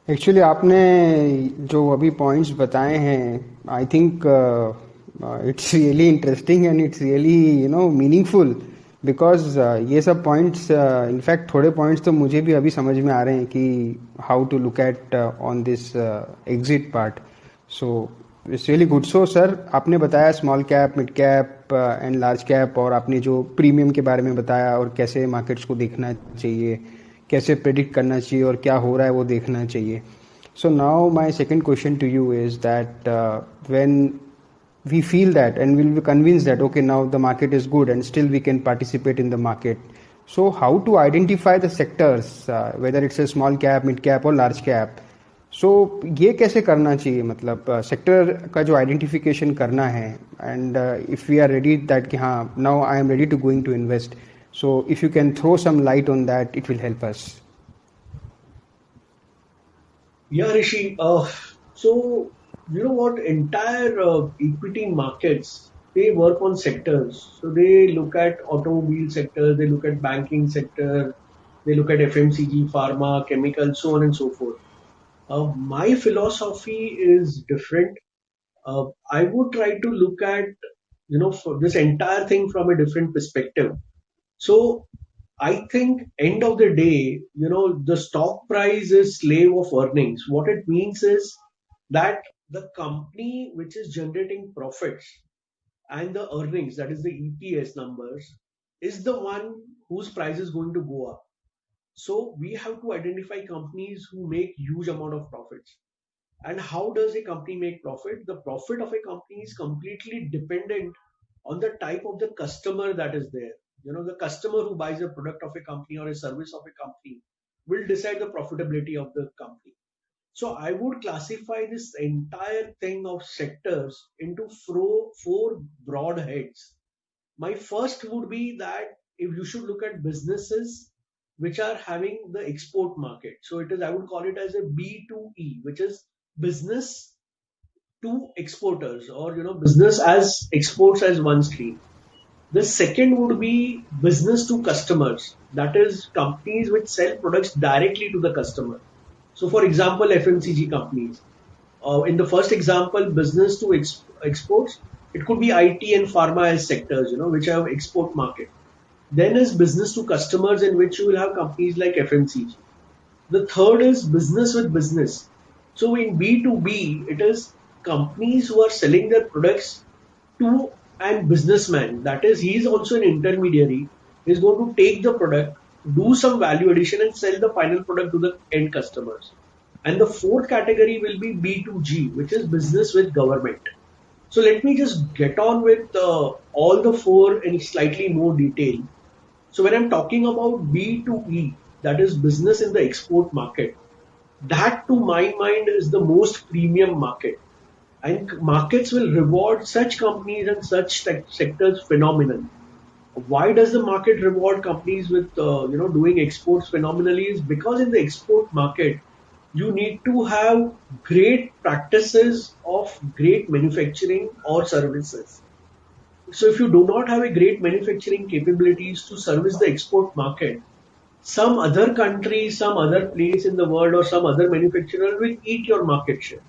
Actually आपने जो अभी पॉइंट्स बताए हैं, I think it's really interesting and it's really meaningful, because ये सब पॉइंट्स, इनफैक्ट थोड़े पॉइंट्स तो मुझे भी अभी समझ में आ रहे हैं कि how to look at on this exit part. So it's really good. So sir, आपने बताया small cap, mid cap and large cap, और आपने जो प्रीमियम के बारे में बताया और कैसे मार्केट्स को देखना चाहिए, कैसे प्रेडिक्ट करना चाहिए और क्या हो रहा है वो देखना चाहिए. So now my second question to you is that when we feel that and we'll be convinced that okay, now the market is good and still we can participate in the market, so how to identify the sectors, whether it's a small cap, mid cap or large cap. So ये कैसे करना चाहिए, मतलब sector का जो identification करना है, and if we are ready that कि हाँ, now I am ready to going to invest. So if you can throw some light on that, it will help us. Yeah, Rishi. You know what? Entire equity markets, they work on sectors. So they look at automobile sector, they look at banking sector, they look at FMCG, pharma, chemical, so on and so forth. My philosophy is different. I would try to look at for this entire thing from a different perspective. So I think end of the day, the stock price is slave of earnings. What it means is that the company which is generating profits and the earnings, that is the EPS numbers, is the one whose price is going to go up. So we have to identify companies who make huge amount of profits. And how does a company make profit? The profit of a company is completely dependent on the type of the customer that is there. The customer who buys a product of a company or a service of a company will decide the profitability of the company. So I would classify this entire thing of sectors into four broad heads. My first would be that if you should look at businesses which are having the export market. So it is, I would call it as a B2E, which is business to exporters, or business as exports as one stream. The second would be business to customers, that is companies which sell products directly to the customer. So for example, FMCG companies. In the first example, business to exports, it could be IT and pharma as sectors, which have export market. Then is business to customers, in which you will have companies like FMCG. The third is business with business. So in B2B, it is companies who are selling their products to an businessman. That is, he is also an intermediary. He is going to take the product, do some value addition, and sell the final product to the end customers. And the fourth category will be B2G, which is business with government. So let me just get on with all the four in slightly more detail. So when I'm talking about B2E, that is business in the export market, that to my mind is the most premium market. And markets will reward such companies and such sectors phenomenally. Why does the market reward companies with doing exports phenomenally? Is because in the export market you need to have great practices of great manufacturing or services. So if you do not have a great manufacturing capabilities to service the export market, some other country, some other place in the world, or some other manufacturer will eat your market share.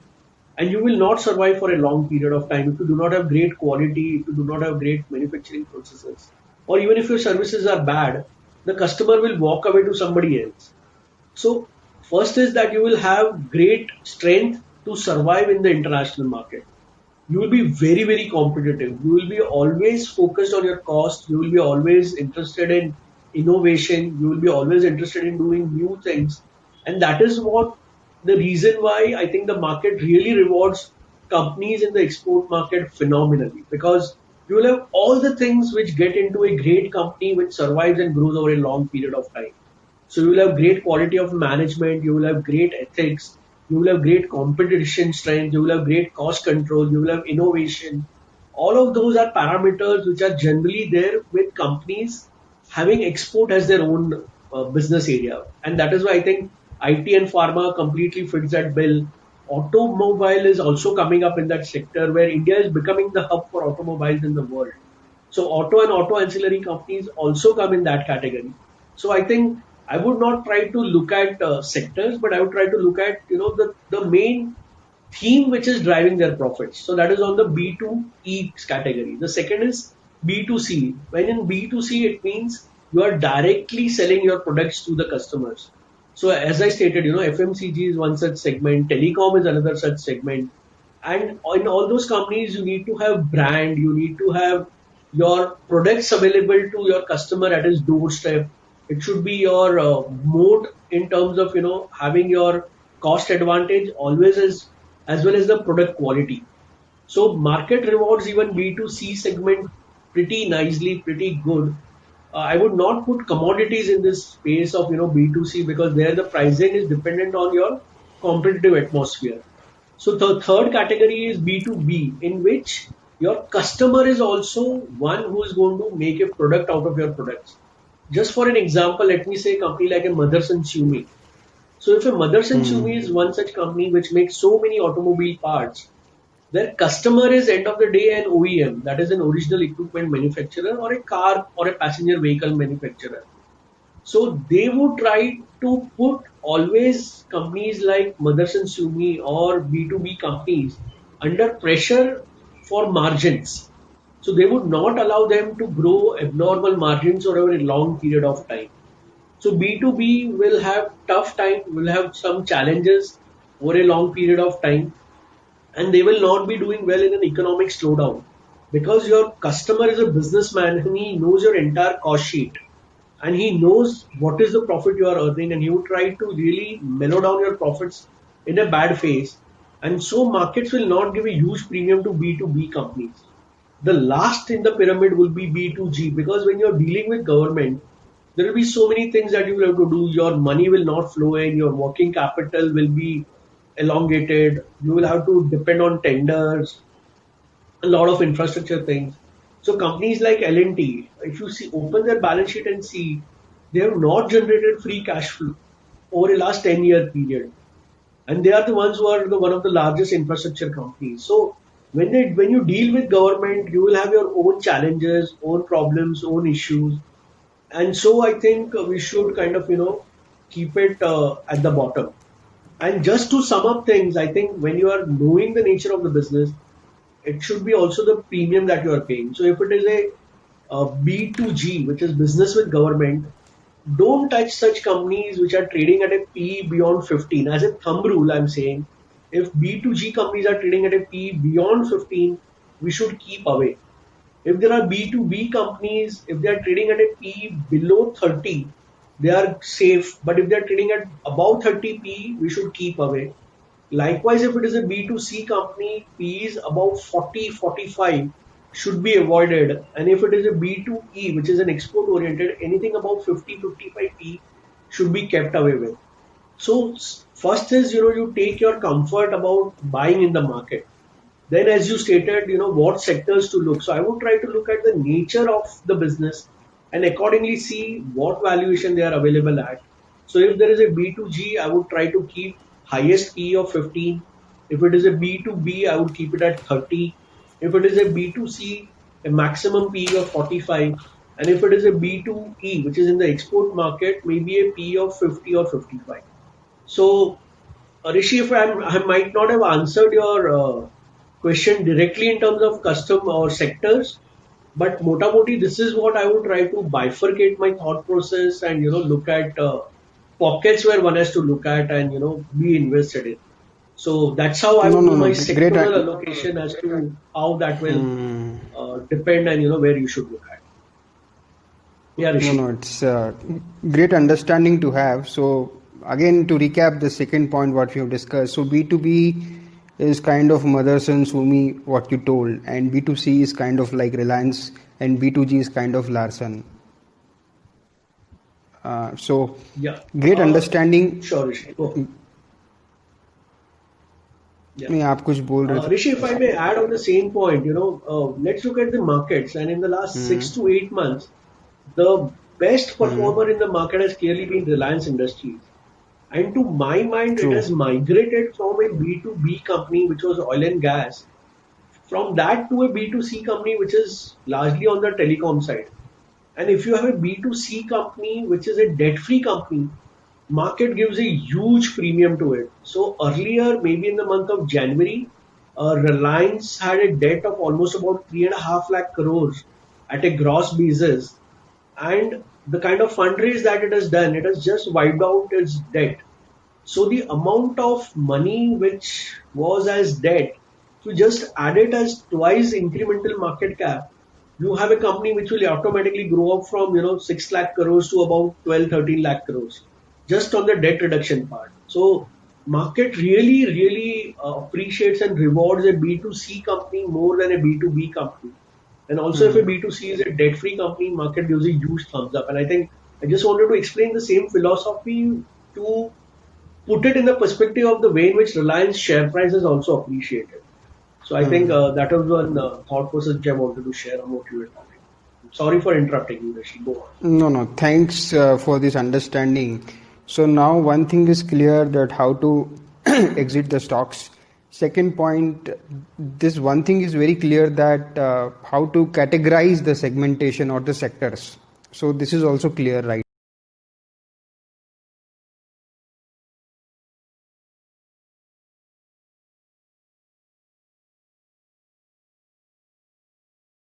And you will not survive for a long period of time if you do not have great quality, if you do not have great manufacturing processes. Or even if your services are bad, the customer will walk away to somebody else. So, first is that you will have great strength to survive in the international market. You will be very, very competitive. You will be always focused on your cost. You will be always interested in innovation. You will be always interested in doing new things. And that is what the reason why I think the market really rewards companies in the export market phenomenally, because you will have all the things which get into a great company which survives and grows over a long period of time. So you will have great quality of management, you will have great ethics, you will have great competition strength, you will have great cost control, you will have innovation. All of those are parameters which are generally there with companies having export as their own business area. And that is why I think IT and pharma completely fits that bill. Automobile is also coming up in that sector where India is becoming the hub for automobiles in the world. So auto and auto ancillary companies also come in that category. So I think I would not try to look at sectors, but I would try to look at the main theme which is driving their profits. So that is on the B2E category. The second is B2C. When in B2C, it means you are directly selling your products to the customers. So as I stated, FMCG is one such segment, telecom is another such segment. And in all those companies, you need to have brand, you need to have your products available to your customer at his doorstep. It should be your mode in terms of, having your cost advantage always as well as the product quality. So market rewards even B2C segment pretty nicely, pretty good. I would not put commodities in this space of, B2C because there the pricing is dependent on your competitive atmosphere. So the third category is B2B, in which your customer is also one who is going to make a product out of your products. Just for an example, let me say a company like a Motherson Sumi. So if a Motherson Sumi is one such company which makes so many automobile parts, their customer is end of the day an OEM, that is an original equipment manufacturer or a car or a passenger vehicle manufacturer. So they would try to put always companies like Motherson Sumi or B2B companies under pressure for margins. So they would not allow them to grow abnormal margins over a long period of time. So B2B will have tough time, will have some challenges over a long period of time, and they will not be doing well in an economic slowdown because your customer is a businessman and he knows your entire cost sheet and he knows what is the profit you are earning, and he would try to really mellow down your profits in a bad phase. And so markets will not give a huge premium to B2B companies. The last in the pyramid will be B2G because when you're dealing with government, there will be so many things that you will have to do. Your money will not flow in, your working capital will be elongated, you will have to depend on tenders, a lot of infrastructure things. So companies like L&T, if you see, open their balance sheet and see, they have not generated free cash flow over a last 10-year period. And they are the ones who are one of the largest infrastructure companies. So when you deal with government, you will have your own challenges, own problems, own issues. And so I think we should kind of, keep it at the bottom. And just to sum up things, I think when you are knowing the nature of the business, it should be also the premium that you are paying. So if it is a B2G, which is business with government, don't touch such companies which are trading at a PE beyond 15. As a thumb rule, I'm saying, if B2G companies are trading at a PE beyond 15, we should keep away. If there are B2B companies, if they are trading at a PE below 30, they are safe. But if they are trading at above 30 PE, we should keep away. Likewise, if it is a B2C company, P's above 40, 45 should be avoided. And if it is a B2E, which is an export oriented, anything above 50, 55 P should be kept away with. So first is, you take your comfort about buying in the market. Then as you stated, what sectors to look. So I would try to look at the nature of the business and accordingly see what valuation they are available at. So if there is a B2G, I would try to keep highest P of 15. If it is a B2B, I would keep it at 30. If it is a B2C, a maximum P of 45. And if it is a B2E, which is in the export market, maybe a P of 50 or 55. So, Rishi, if I might not have answered your question directly in terms of custom or sectors, but moti, this is what I would try to bifurcate my thought process and look at pockets where one has to look at and be invested in. So that's how I No, would no, do my no. Great. sectoral allocation as to how that will depend and where you should look at. Yeah, No, Rishi. no. It's great understanding to have. So again, to recap the second point what we have discussed. So B2B is kind of Motherson, Sumi, what you told, and B2C is kind of like Reliance, and B2G is kind of Larsen. So Yeah. great understanding. Sure, Rishi. Go. Yeah. नहीं आप कुछ बोल रहे Rishi, if थे. I may add on the same point, let's look at the markets. And in the last 6 to 8 months, the best performer in the market has clearly been Reliance Industries. And to my mind, it True. has migrated from a B2B company, which was oil and gas, from that to a B2C company, which is largely on the telecom side. And if you have a B2C company, which is a debt-free company, market gives a huge premium to it. So earlier, maybe in the month of January, Reliance had a debt of almost about 3.5 lakh crores at a gross basis. And the kind of fundraise that it has done, it has just wiped out its debt. So the amount of money which was as debt, if you just add it as twice incremental market cap, you have a company which will automatically grow up from 6 lakh crores to about 12, 13 lakh crores just on the debt reduction part. So market really appreciates and rewards a B2C company more than a B2B company. And also if a B2C is a debt free company, market gives a huge thumbs up. And I think I just wanted to explain the same philosophy to put it in the perspective of the way in which Reliance share price is also appreciated. So I think that was one thought process which I wanted to share on what you were talking. Sorry for interrupting you, Rishi. Go on. No. Thanks for this understanding. So now one thing is clear, that how to exit the stocks. Second point, this one thing is very clear, that how to categorize the segmentation or the sectors. So this is also clear, right?